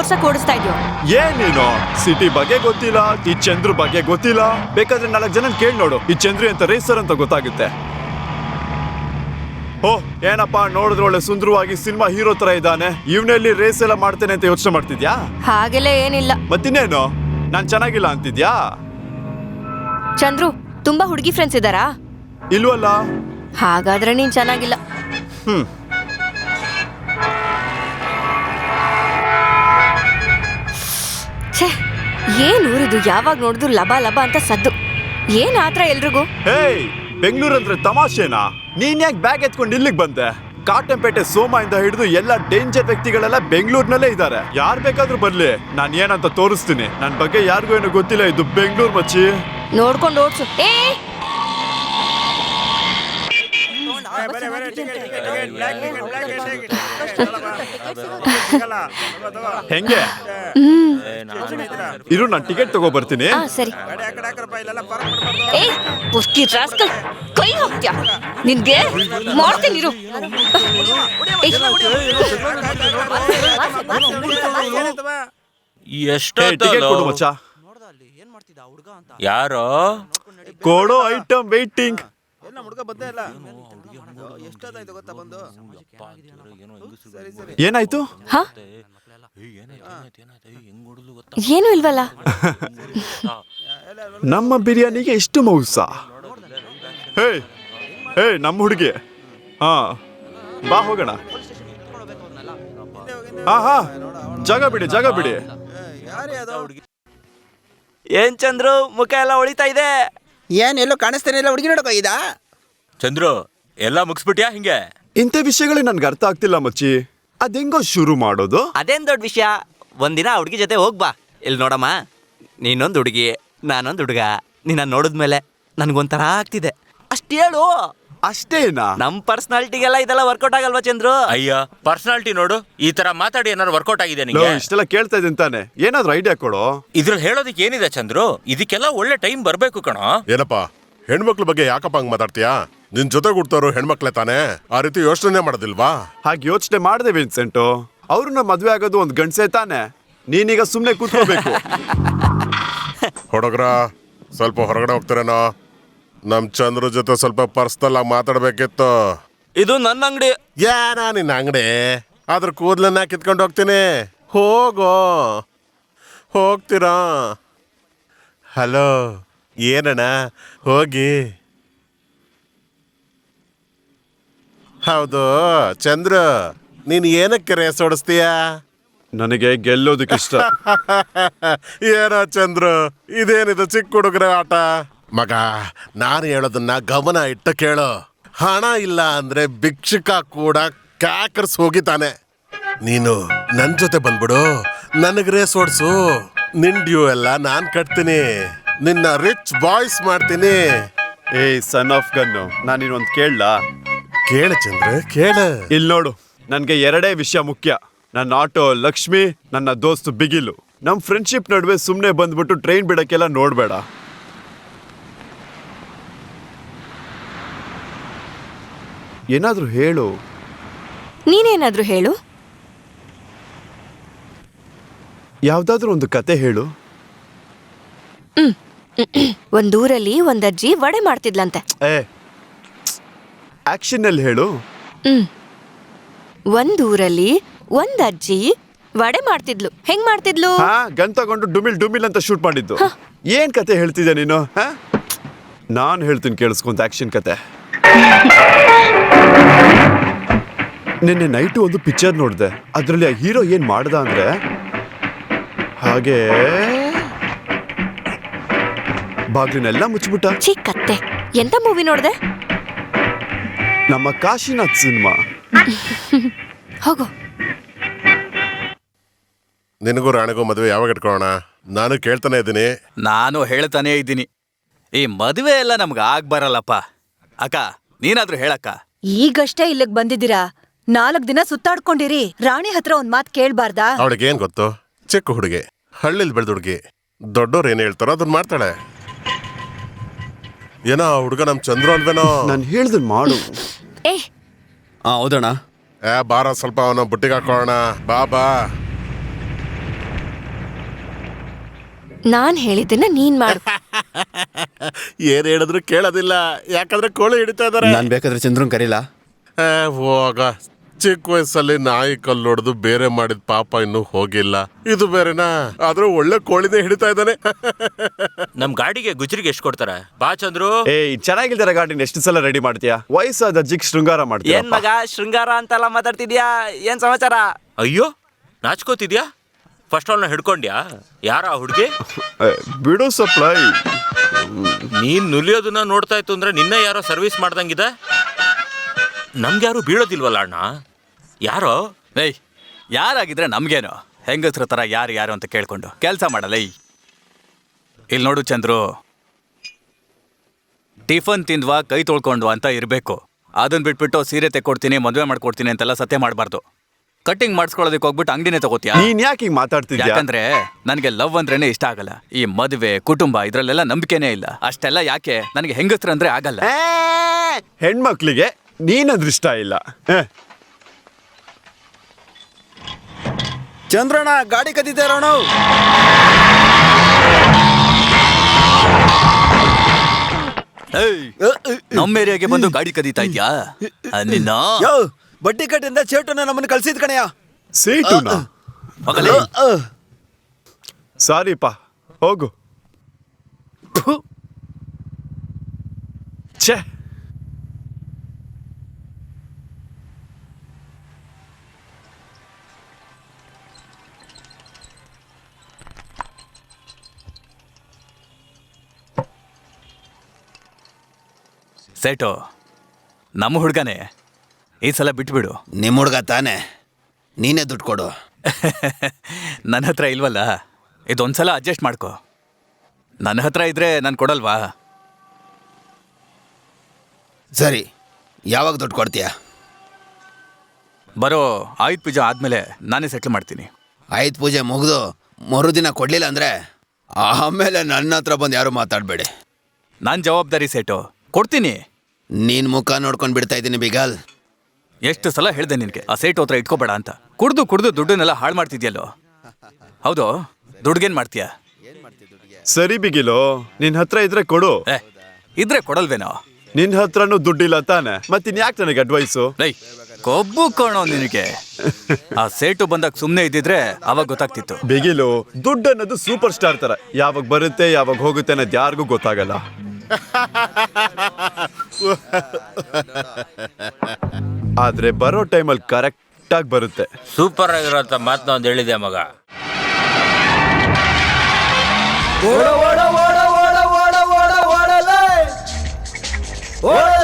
ತೋರ್ಸಕ್ ಓಡಿಸ್ತಾ ಇದ್ಯೋ? ಏನ್ ನೀನು ಸಿಟಿ ಬಗ್ಗೆ ಗೊತ್ತಿಲ್ಲ, ಈ ಚಂದ್ರು ಬಗ್ಗೆ ಗೊತ್ತಿಲ್ಲ. ಬೇಕಾದ್ರೆ 4 ಜನ ಕೇಳಿ ನೋಡು, ಈ ಚಂದ್ರು ಅಂತ ರೇಸರ್ ಅಂತ ಗೊತ್ತಾಗುತ್ತೆ. ಓ ಏನಪ್ಪಾ, ನೋಡಿದ್ರೆ ಒಳ್ಳೆ ಸುಂದರವಾಗಿ ಸಿನಿಮಾ ಹೀರೋ ತರ ಇದ್ದಾನೆ, ಇವನಲ್ಲಿ ರೇಸ್ ಎಲ್ಲ ಮಾಡ್ತೇನೆ ಅಂತ ಯೋಚನೆ ಮಾಡ್ತಿದ್ಯಾ? ಹಾಗೆಲ್ಲ ಏನಿಲ್ಲ. ಮತ್ತಿನ್ನೇನು, ನಾನ್ ಚೆನ್ನಾಗಿಲ್ಲ ಅಂತಿದ್ಯಾ? ಚಂದ್ರು, ತುಂಬಾ ಹುಡುಗಿ ಫ್ರೆಂಡ್ಸ್ ಇದಾರಾ? ಇಲ್ವಲ್ಲ. ಹಾಗಾದ್ರೆ ನೀನ್ ಚೆನ್ನಾಗಿಲ್ಲ. ಛೇ, ಏನ್ ಊರಿದು, ಯಾವಾಗ ನೋಡಿದ್ರು ಲಬ ಲಬ ಅಂತ ಸದ್ದು. ಏನ್ ಆತ್ರ ಎಲ್ರಿಗೂ? ಹೇಯ್, ಬೆಂಗಳೂರಂದ್ರೆ ತಮಾಷೆನಾ? ನೀನ್ ಯಾಕೆ ಬ್ಯಾಗ್ ಎತ್ಕೊಂಡು ಇಲ್ಲಿಗೆ ಬಂದೆ? ಕಾಟಂಪೇಟೆ ಸೋಮ ಇಂದ ಹಿಡಿದು ಎಲ್ಲ ಡೇಂಜರ್ ವ್ಯಕ್ತಿಗಳೆಲ್ಲ ಬೆಂಗಳೂರಿನಲ್ಲೇ ಇದ್ದಾರೆ. ಯಾರು ಬೇಕಾದ್ರೂ ಬರ್ಲಿ, ನಾನ್ ಏನಂತ ತೋರಿಸ್ತೀನಿ. ನನ್ ಬಗ್ಗೆ ಯಾರಿಗೂ ಏನು ಗೊತ್ತಿಲ್ಲ, ಇದು ಬೆಂಗಳೂರು ಮಚ್ಚಿ. ನೋಡ್ಕೊಂಡು ಓಡ್ಸು. ಹೆಂಗೆ ಇರು, ನಾನು ಟಿಕೆಟ್ ತಗೋ ಬರ್ತೀನಿ. ಸರಿ. ಕೈ ಹೋಗ್ತ್ಯಾ? ನಿನ್ಗೆ ಮಾಡ್ತೀನಿ ಇರು. ಟಿಕೆಟ್ ಕೊಡು ಮಚ್ಚ. ಯಾರೋ ಕೊಡೋ ಐಟಮ್ ವೇಟಿಂಗ್. ಏನಾಯ್ತು? ಏನು ಇಲ್ವಲ್ಲ. ನಮ್ಮ ಬಿರಿಯಾನಿಗೆ ಎಷ್ಟು ಮೌಸ. ಹೇ ಹೇ, ನಮ್ಮ ಹುಡುಗಿ. ಹಾ ಬಾ ಹೋಗೋಣ. ಹಾ ಜಾಗ ಬಿಡಿ, ಜಾಗ ಬಿಡಿ. ಏನ್ ಚಂದ್ರು, ಮುಖ ಎಲ್ಲ ಹೊಳಿತಾ ಇದೆ. ಏನ್ ಎಲ್ಲೋ ಕಾಣಿಸ್ತಾನೆ ಇಲ್ಲ, ಹುಡುಗಿ ನೋಡಕ ಇದ. ಚಂದ್ರು, ಎಲ್ಲ ಮುಗಿಸ್ಬಿಟ್ಯಾ ಹಿಂಗೆ? ಇಂಥ ವಿಷಯಗಳೇ ನನ್ಗೆ ಅರ್ಥ ಆಗ್ತಿಲ್ಲ ಮಚ್ಚಿ. ಅದೆಂಗೋ ಶುರು ಮಾಡೋದು? ಅದೇನ್ ದೊಡ್ಡ ವಿಷಯ. ಒಂದಿನ ಹುಡುಗಿ ಜೊತೆ ಹೋಗ್ಬಾ. ಇಲ್ಲಿ ನೋಡಮ್ಮ, ನೀನೊಂದು ಹುಡುಗಿ, ನಾನೊಂದು ಹುಡುಗ. ನಿನ್ನ ನೋಡಿದ್ಮೇಲೆ ನನ್ಗೊಂಥರ ಆಗ್ತಿದೆ. ಅಷ್ಟೇ ಹೇಳು. ಅಷ್ಟೇನಾ? ನಮ್ ಪರ್ಸನಾಲಿಟಿಗೆಲ್ಲ ಇದೆಲ್ಲ ವರ್ಕೌಟ್ ಆಗಲ್ವಾ ಚಂದ್ರು? ಅಯ್ಯ, ಪರ್ಸನಾಲಿಟಿ ನೋಡು, ಈ ತರ ಮಾತಾಡಿ ಏನಾದ್ರು ವರ್ಕೌಟ್ ಆಗಿದೆ ನಿಂಗೆ? ಇಷ್ಟೆಲ್ಲ ಕೇಳ್ತಾ ಇದ್ದೀನಿ ತಾನೆ, ಏನಾದ್ರು ಐಡಿಯಾ ಕೊಡು. ಇದ್ರಲ್ಲಿ ಹೇಳೋದಕ್ಕೆ ಏನಿದೆ ಚಂದ್ರು? ಇದಕ್ಕೆಲ್ಲ ಒಳ್ಳೆ ಟೈಮ್ ಬರ್ಬೇಕು ಕಣೋ. ಏನಪ್ಪಾ, ಹೆಣ್ಮಕ್ಳ ಬಗ್ಗೆ ಯಾಕಪ್ಪ ಹಂಗ್ ಮಾತಾಡ್ತೀಯಾ? ನಿನ್ ಜೊತೆ ಕೊಡ್ತಾರೋ ಹೆಣ್ಮಕ್ಳೆ ತಾನೆ, ಆ ರೀತಿ ಯೋಚನೆ ಮಾಡೋದಿಲ್ವಾ? ಹಾಗೆ ಯೋಚನೆ ಮಾಡ್ದೆ ವಿನ್ಸೆಂಟು. ಅವ್ರನ್ನ ಮದ್ವೆ ಆಗೋದು ಒಂದ್ ಗಂಡ್ಸೆ ತಾನೆ, ನೀನೀಗ ಸುಮ್ನೆ ಕೂತ್ಕೋಬೇಕು. ಹುಡುಗ್ರ, ಸ್ವಲ್ಪ ಹೊರಗಡೆ ಹೋಗ್ತಾರೇನೋ? ನಮ್ ಚಂದ್ರ ಜೊತೆ ಸ್ವಲ್ಪ ಪರ್ಸನಲ್ ಆಗಿ ಮಾತಾಡ್ಬೇಕಿತ್ತು. ಇದು ನನ್ನ ಅಂಗಡಿ. ಯಾರ ನಿನ್ನ ಅಂಗಡಿ? ಅದ್ರ ಕೂದ್ಲನ್ನ ಕಿತ್ಕೊಂಡು ಹೋಗ್ತೀನಿ. ಹೋಗೋ, ಹೋಗ್ತೀರಾ? ಹಲೋ, ಏನಣ್ಣ, ಹೋಗಿ. ಹೌದು ಚಂದ್ರ, ನೀನ್ ಏನಕ್ಕೆ ರೇಸ್ ಓಡಿಸ್ತೀಯ? ನನಗೆ ಗೆಲ್ಲೋದಕ್ಕಿಷ್ಟ. ಏನೋ ಚಂದ್ರ, ಇದೇನಿದು ಚಿಕ್ಕ ಹುಡುಗರ ಆಟ? ಮಗ, ನಾನು ಹೇಳೋದನ್ನ ಗಮನ ಇಟ್ಟು ಕೇಳು. ಹಣ ಇಲ್ಲ ಅಂದ್ರೆ ಭಿಕ್ಷುಕ ಕೂಡ ಕ್ಯಾಕರ್ಸ್ ಹೋಗಿತಾನೆ. ನೀನು ನನ್ ಜೊತೆ ಬಂದ್ಬಿಡು, ನನಗ್ ರೇಸ್ ಓಡಿಸು. ನಿನ್ ಡ್ಯೂ ಎಲ್ಲ ನಾನ್ ಕಟ್ತೀನಿ, ನಿನ್ನ ರಿಚ್ ಬಾಯ್ಸ್ ಮಾಡ್ತೀನಿ. ಏಯ್ ಸನ್ ಆಫ್ ಗನ್ನು, ನಾನು ಇನ್ನೊಂದು ಕೇಳಲಾ? ಕೇಳ ಚಂದ್ರ, ಕೇಳ. ಇಲ್ಲಿ ನೋಡು, ನನ್ಗೆ 2 ವಿಷಯ ಮುಖ್ಯ. ನನ್ನ ಆಟೋ ಲಕ್ಷ್ಮಿ, ನನ್ನ ದೋಸ್ತು ಬಿಗಿಲು. ನಮ್ ಫ್ರೆಂಡ್ಶಿಪ್ ನಡುವೆ ಸುಮ್ನೆ ಬಂದ್ಬಿಟ್ಟು ಟ್ರೈನ್ ಬಿಡಕ್ಕೆಲ್ಲ ನೋಡ್ಬೇಡ. ಏನಾದ್ರೂ ಹೇಳು. ನೀನೇನಾದ್ರೂ ಹೇಳು. ಯಾವ್ದಾದ್ರೂ ಒಂದು ಕತೆ ಹೇಳು. ಒಂದೂರಲ್ಲಿ ಒಂದಜ್ಜಿ ವಡೆ ಮಾಡ್ತಿದ್ಲಂತೆ. ಆಕ್ಷನ್ ಅಲ್ಲಿ ಹೇಳು. ಒಂದೂರಲ್ಲಿ ಒಂದಜ್ಜಿ ವಡೆ ಮಾಡ್ತಿದ್ಲು. ಹೆಂಗ್ ಮಾಡ್ತಿದ್ಲು? ಗನ್ ತಗೊಂಡು ಡುಮಿಲ್ ಡುಮಿಲ್ ಅಂತ ಶೂಟ್ ಮಾಡಿದ್ದು. ಏನ್ ಕತೆ ಹೇಳ್ತಿದ್ದೆ ನೀನು? ನಾನ್ ಹೇಳ್ತೀನಿ ಕೇಳಿಸ್ಕೊಂತ ಆಕ್ಷನ್ ಕತೆ. ನಿನ್ನೆ ನೈಟು ಒಂದು ಪಿಕ್ಚರ್ ನೋಡ್ದೆ. ಅದ್ರಲ್ಲಿ ಆ ಹೀರೋ ಏನ್ ಮಾಡ್ದ ಅಂದ್ರೆ, ಹಾಗೆ ಬಾಗ್ಲಿನೆಲ್ಲ ಮುಚ್ಚಿಬಿಟ್ಟ. ಚಿಕ್ಕತ್ತೆ, ಎಂತ ಮೂವಿ ನೋಡ್ದೆ? ನಮ್ಮ ಕಾಶಿನಾಥ್ ಸಿನಿಮಾ. ಹೋಗು. ನಿನಗೂ ರಾಣಿಗೂ ಮದುವೆ ಯಾವಾಗ ಇಟ್ಕೊಳ್ಳೋಣ? ನಾನು ಕೇಳ್ತಾನೆ ಇದ್ದೀನಿ. ನಾನು ಹೇಳ್ತಾನೆ ಇದ್ದೀನಿ, ಈ ಮದುವೆ ಎಲ್ಲ ನಮ್ಗೆ ಆಗ್ಬರಲ್ಲಪ್ಪ. ಅಕ್ಕ, ನೀನಾದ್ರೂ ಹೇಳಕ್ಕ. ಈಗಷ್ಟೇ ಇಲ್ಲಿಗ್ ಬಂದಿದ್ದೀರಾ, 4 ದಿನ ಸುತ್ತಾಡ್ಕೊಂಡಿರಿ. ರಾಣಿ ಹತ್ರ ಒಂದ್ ಮಾತ್ ಕೇಳ್ಬಾರ್ದಾ? ಅವಳಿಗೆ ಏನ್ ಗೊತ್ತು? ಚಿಕ್ಕ ಹುಡುಗಿ, ಹಳ್ಳಿಲ್ ಬೆಳೆದ ಹುಡುಗಿ. ದೊಡ್ಡೋರು ಏನ್ ಹೇಳ್ತಾರೋ ಅದನ್ನ ಮಾಡ್ತಾಳೆ. ಏನೋ ಹುಡುಗ ನಮ್ ಚಂದ್ರು ಅಲ್ವೇನೋ? ನಾನು ಹೇಳ್ದನ್ ಮಾಡು. ಹೌದಣ್ಣ. ಬಾರ, ಸ್ವಲ್ಪ ಅವನ ಬುಟ್ಟಿಗೆ ಹಾಕೋಣ. ಬಾ ಬಾ. ನಾನ್ ಹೇಳಿದ್ದನ್ನ ನೀನ್ ಮಾಡು. ಏನ್ ಹೇಳಿದ್ರು ಕೇಳೋದಿಲ್ಲ, ಯಾಕಂದ್ರೆ ಕೋಳಿ ಹಿಡಿತಾ ಇದಾರೆ. ನಾನ್ ಬೇಕಾದ್ರೆ ಚಂದ್ರನ್ ಕರೀಲಾ? ಹೋಗ, ಚಿಕ್ಕ ವಯಸ್ಸಲ್ಲಿ ನಾಯಿ ಕಲ್ಲು ಹೊಡೆದು ಬೇರೆ ಮಾಡಿದ ಪಾಪ ಇನ್ನೂ ಹೋಗಿಲ್ಲ, ಇದು ಬೇರೆನಾ? ಆದ್ರೂ ಒಳ್ಳೆ ಕೋಳಿನೇ ಹಿಡಿತಾ ಇದ್ದಾನೆ. ನಮ್ ಗಾಡಿಗೆ ಗುಜ್ರಿಗೆ ಎಷ್ಟು ಕೊಡ್ತಾರೆ? ಬಾ ಚಂದ್ರು. ಏಯ್, ಚೆನ್ನಾಗಿಲ್ದಿರ ಗಾಡಿನ ಎಷ್ಟು ಸಲ ರೆಡಿ ಮಾಡ್ತೀಯಾ? ವಯಸ್ಸಾದ ಅಜ್ಜಿಗ್ ಶೃಂಗಾರ ಮಾಡ್ತೀಯ. ಏನ್ ಮಗ ಶೃಂಗಾರ ಅಂತೆಲ್ಲ ಮಾತಾಡ್ತಿದ್ಯಾ? ಏನ್ ಸಮಾಚಾರ? ಅಯ್ಯೋ, ನಾಚ್ಕೋತಿದ್ಯಾ? ಫಸ್ಟ್ ಅವಳನ್ನ ಹಿಡ್ಕೊಂಡ್ಯಾ? ಯಾರ ಹುಡುಗಿ? ಬಿಡು ಸಪ್ಲೈ. ನೀನ್ ನುಲಿಯೋದನ್ನ ನೋಡ್ತಾ ಇತ್ತು ಅಂದ್ರೆ ನಿನ್ನೆ ಯಾರೋ ಸರ್ವಿಸ್ ಮಾಡ್ದಂಗಿದೆ. ನಮ್ಗ್ಯಾರು ಬೀಳೋದಿಲ್ವಲ್ಲ ಅಣ್ಣ? ಯಾರೋ? ಏಯ್, ಯಾರಾಗಿದ್ರೆ ನಮ್ಗೇನು? ಹೆಂಗಸ್ರ ಥರ ಯಾರು ಯಾರು ಅಂತ ಕೇಳ್ಕೊಂಡು ಕೆಲಸ ಮಾಡಲ್ಲ. ಇಲ್ಲಿ ನೋಡು ಚಂದ್ರು, ಟಿಫನ್ ತಿಂದ್ವಾ ಕೈ ತೊಳ್ಕೊಂಡ್ವಾ ಅಂತ ಇರಬೇಕು. ಅದನ್ನ ಬಿಟ್ಬಿಟ್ಟು ಸೀರೆ ತೆಕ್ಕೊಡ್ತೀನಿ ಮದುವೆ ಮಾಡ್ಕೊಡ್ತೀನಿ ಅಂತೆಲ್ಲ ಸತ್ಯ ಮಾಡಬಾರ್ದು. ಕಟ್ಟಿಂಗ್ ಮಾಡಿಸ್ಕೊಳ್ಳೋದಕ್ಕೆ ಹೋಗ್ಬಿಟ್ಟು ಅಂಗಡಿನೇ ತಗೋತೀಯ? ನೀನ್ ಯಾಕೆ ಹಿಂಗ್ ಮಾತಾಡ್ತಿದ್ಯಾ? ಯಾಕಂದ್ರೆ ನನಗೆ ಲವ್ ಅಂದ್ರೇನೆ ಇಷ್ಟ ಆಗಲ್ಲ. ಈ ಮದುವೆ ಕುಟುಂಬ ಇದ್ರಲ್ಲೆಲ್ಲ ನಂಬಿಕೆನೇ ಇಲ್ಲ. ಅಷ್ಟೆಲ್ಲ ಯಾಕೆ? ನನಗೆ ಹೆಂಗಸ್ರು ಅಂದ್ರೆ ಆಗಲ್ಲ. ಹೆಣ್ಮಕ್ಳಿಗೆ ನೀನಂದ್ರೆ ಇಷ್ಟ ಇಲ್ಲ. ಚಂದ್ರಣ್ಣ ಗಾಡಿ ಕದೀತಾರೋಣ. ನಮ್ಮ ಏರಿಯಾಗೆ ಬಂದು ಗಾಡಿ ಕದೀತಾ ಇದ್ಯಾ? ನಿನ್ನ ಯೋ, ಬಡ್ಡಿ ಕಟ್ಟಿಂದ ಚೇಟುನ ನಮ್ಮನ್ನ ಕಳ್ಸಿದ್ ಕಣಯ್ಯ. ಸೇಟುನಾ? ಮಗಲೇ, ಸಾರಿಪ್ಪ, ಹೋಗು. ಛೇ, ಸೇಟು, ನಮ್ಮ ಹುಡ್ಗನೇ, ಈ ಸಲ ಬಿಟ್ಬಿಡು. ನಿಮ್ಮ ಹುಡ್ಗ ತಾನೆ, ನೀನೇ ದುಡ್ಡು ಕೊಡು. ನನ್ನ ಹತ್ರ ಇಲ್ವಲ್ಲ, ಇದೊಂದ್ಸಲ ಅಡ್ಜಸ್ಟ್ ಮಾಡ್ಕೊ. ನನ್ನ ಹತ್ರ ಇದ್ರೆ ನಾನು ಕೊಡಲ್ವಾ? ಸರಿ, ಯಾವಾಗ ದುಡ್ಡು ಕೊಡ್ತೀಯ? ಬರೋ ಆಯುಧ ಪೂಜೆ ಆದ್ಮೇಲೆ ನಾನೇ ಸೆಟ್ಲ್ ಮಾಡ್ತೀನಿ. ಆಯ್ತು, ಪೂಜೆ ಮುಗಿದು ಮರುದಿನ ಕೊಡ್ಲಿಲ್ಲ ಅಂದ್ರೆ ಆಮೇಲೆ ನನ್ನ ಹತ್ರ ಬಂದು ಯಾರು ಮಾತಾಡಬೇಡಿ. ನಾನು ಜವಾಬ್ದಾರಿ ಸೇಟು, ಕೊಡ್ತೀನಿ. ನೀನ್ ಮುಖ ನೋಡ್ಕೊಂಡು ಬಿಡ್ತಾ ಇದ್ದೀನಿ ಬಿಗಾಲ್. ಎಷ್ಟು ಸಲ ಹೇಳ್ದೆ ನಿನಗೆ ಆ ಸೇಟು ಹತ್ರ ಇಟ್ಕೋಬೇಡ ಅಂತ. ಕುಡ್ದು ಕುಡ್ದು ದುಡ್ಡನ್ನೆಲ್ಲ ಹಾಳು ಮಾಡ್ತಿದ್ಯಲ್ಲೋ. ಹೌದು, ದುಡ್ಗೇನ್ ಮಾಡ್ತೀಯಾ? ಸರಿ ಬಿಗಿಲು, ನಿನ್ ಹತ್ರ ಇದ್ರೆ ಕೊಡು. ಇದ್ರೆ ಕೊಡಲ್ವೇನೋ? ನಿನ್ ಹತ್ರನೂ ದುಡ್ಡಿಲ್ಲ ತಾನೆ, ಮತ್ತಿನ್ ಯಾಕೆ ನನಗೆ ಅಡ್ವೈಸು? ಲೈ, ಕೊಬ್ಬು ಕಾಣೋ ನಿನಗೆ. ಆ ಸೇಟು ಬಂದಾಗ ಸುಮ್ಮನೆ ಇದ್ದಿದ್ರೆ ಅವಾಗ ಗೊತ್ತಾಗ್ತಿತ್ತು. ಬಿಗಿಲು, ದುಡ್ಡು ಅನ್ನೋದು ಸೂಪರ್ ಸ್ಟಾರ್ ತರ, ಯಾವಾಗ ಬರುತ್ತೆ ಯಾವಾಗ ಹೋಗುತ್ತೆ ಅನ್ನೋದು ಯಾರಿಗೂ ಗೊತ್ತಾಗಲ್ಲ. ಆದ್ರೆ ಬರೋ ಟೈಮಲ್ಲಿ ಕರೆಕ್ಟ್ ಆಗಿ ಬರುತ್ತೆ. ಸೂಪರ್ ಆಗಿರೋಂಥ ಮಾತನ್ನ ಒಂದು ಹೇಳಿದೆ ಮಗ. ಓಡ ಓಡ ಓಡ ಓಡ ಓಡ ಓಡ ಓಡಲೇ ಓಡ